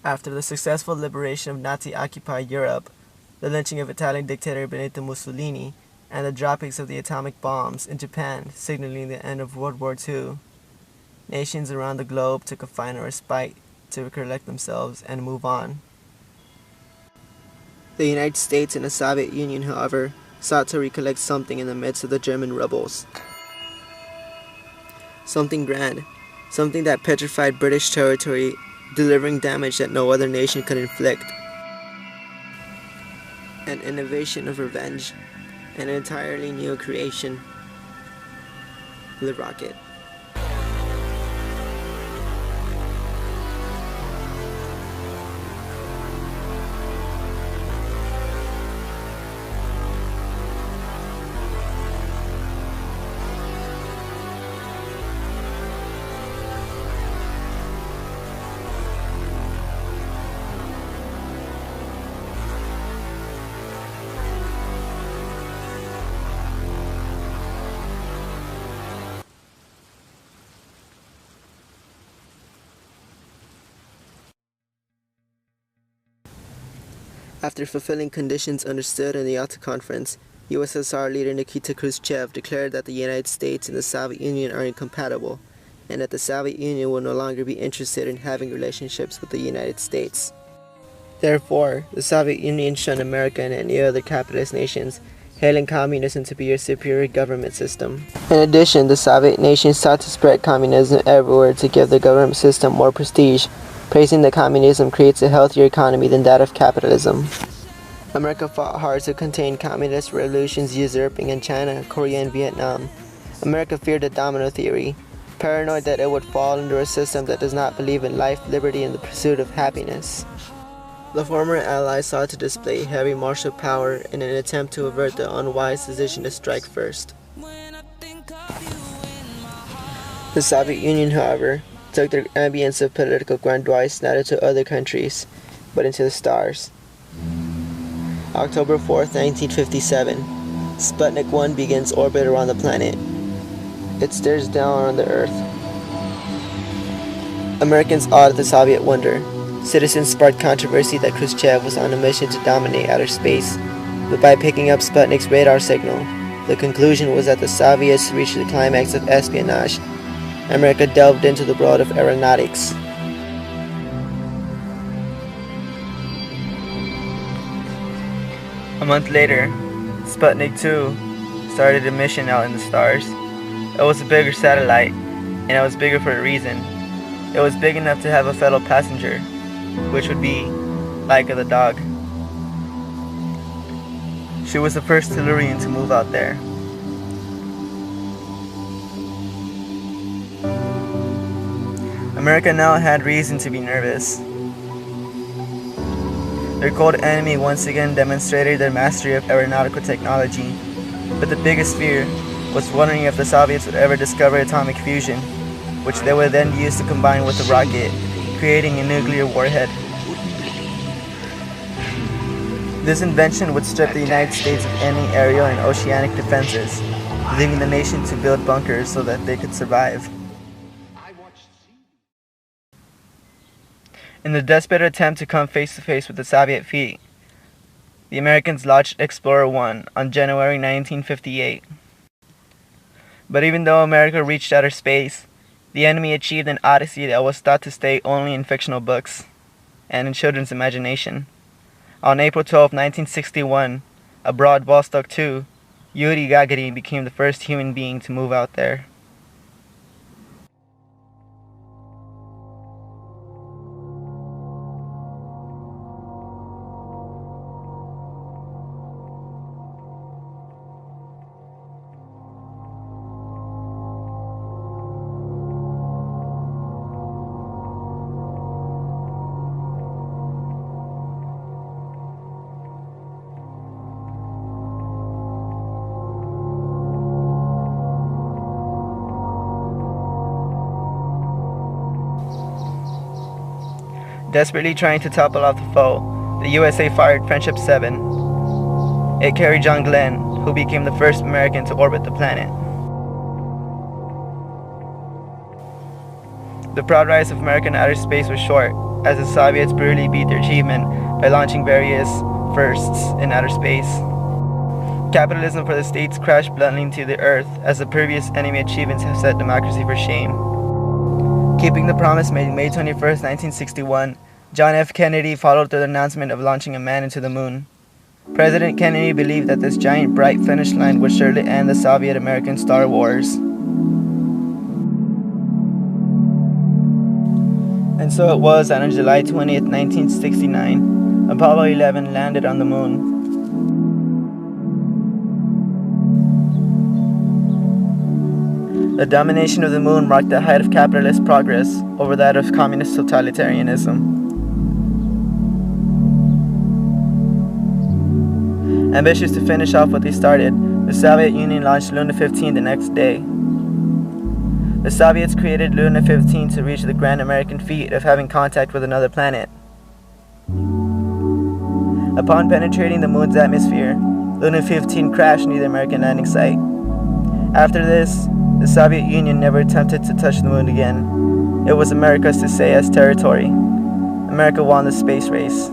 After the successful liberation of Nazi-occupied Europe, the lynching of Italian dictator Benito Mussolini, and the droppings of the atomic bombs in Japan signaling the end of World War II, nations around the globe took a final respite to recollect themselves and move on. The United States and the Soviet Union, however, sought to recollect something in the midst of the German rebels. Something grand, something that petrified British territory, delivering damage that no other nation could inflict. An innovation of revenge, an entirely new creation, the rocket. After fulfilling conditions understood in the Yalta Conference, U.S.S.R. leader Nikita Khrushchev declared that the United States and the Soviet Union are incompatible, and that the Soviet Union will no longer be interested in having relationships with the United States. Therefore, the Soviet Union shunned America and any other capitalist nations, hailing communism to be a superior government system. In addition, the Soviet nations sought to spread communism everywhere to give the government system more prestige, praising that communism creates a healthier economy than that of capitalism. America fought hard to contain communist revolutions usurping in China, Korea, and Vietnam. America feared the domino theory, paranoid that it would fall under a system that does not believe in life, liberty, and the pursuit of happiness. The former allies sought to display heavy martial power in an attempt to avert the unwise decision to strike first. The Soviet Union, however, took their ambience of political grandiose not into other countries, but into the stars. October 4th, 1957, Sputnik 1 begins orbit around the planet. It stares down on the Earth. Americans awed at the Soviet wonder. Citizens sparked controversy that Khrushchev was on a mission to dominate outer space, but by picking up Sputnik's radar signal, the conclusion was that the Soviets reached the climax of espionage. America delved into the world of aeronautics. A month later, Sputnik 2 started a mission out in the stars. It was a bigger satellite, and it was bigger for a reason. It was big enough to have a fellow passenger, which would be Laika the dog. She was the first Tellurian to move out there. America now had reason to be nervous. Their cold enemy once again demonstrated their mastery of aeronautical technology, but the biggest fear was wondering if the Soviets would ever discover atomic fusion, which they would then use to combine with the rocket, creating a nuclear warhead. This invention would strip the United States of any aerial and oceanic defenses, leaving the nation to build bunkers so that they could survive. In the desperate attempt to come face to face with the Soviet fleet, the Americans launched Explorer 1 on January 1958. But even though America reached outer space, the enemy achieved an odyssey that was thought to stay only in fictional books and in children's imagination. On April 12, 1961, aboard Vostok 2, Yuri Gagarin became the first human being to move out there. Desperately trying to topple off the foe, the USA fired Friendship 7. It carried John Glenn, who became the first American to orbit the planet. The proud rise of American outer space was short. as the Soviets brutally beat their achievement by launching various firsts in outer space. Capitalism for the states crashed bluntly to the earth, as the previous enemy achievements have set democracy for shame. Keeping the promise made May 21, 1961, John F. Kennedy followed through the announcement of launching a man into the moon. President Kennedy believed that this giant bright finish line would surely end the Soviet-American Star Wars. And so it was that on July 20, 1969, Apollo 11 landed on the moon. The domination of the moon marked the height of capitalist progress over that of communist totalitarianism. Ambitious to finish off what they started, the Soviet Union launched Luna 15 the next day. The Soviets created Luna 15 to reach the grand American feat of having contact with another planet. Upon penetrating the moon's atmosphere, Luna 15 crashed near the American landing site. After this, the Soviet Union never attempted to touch the moon again. It was America's to say as territory. America won the space race.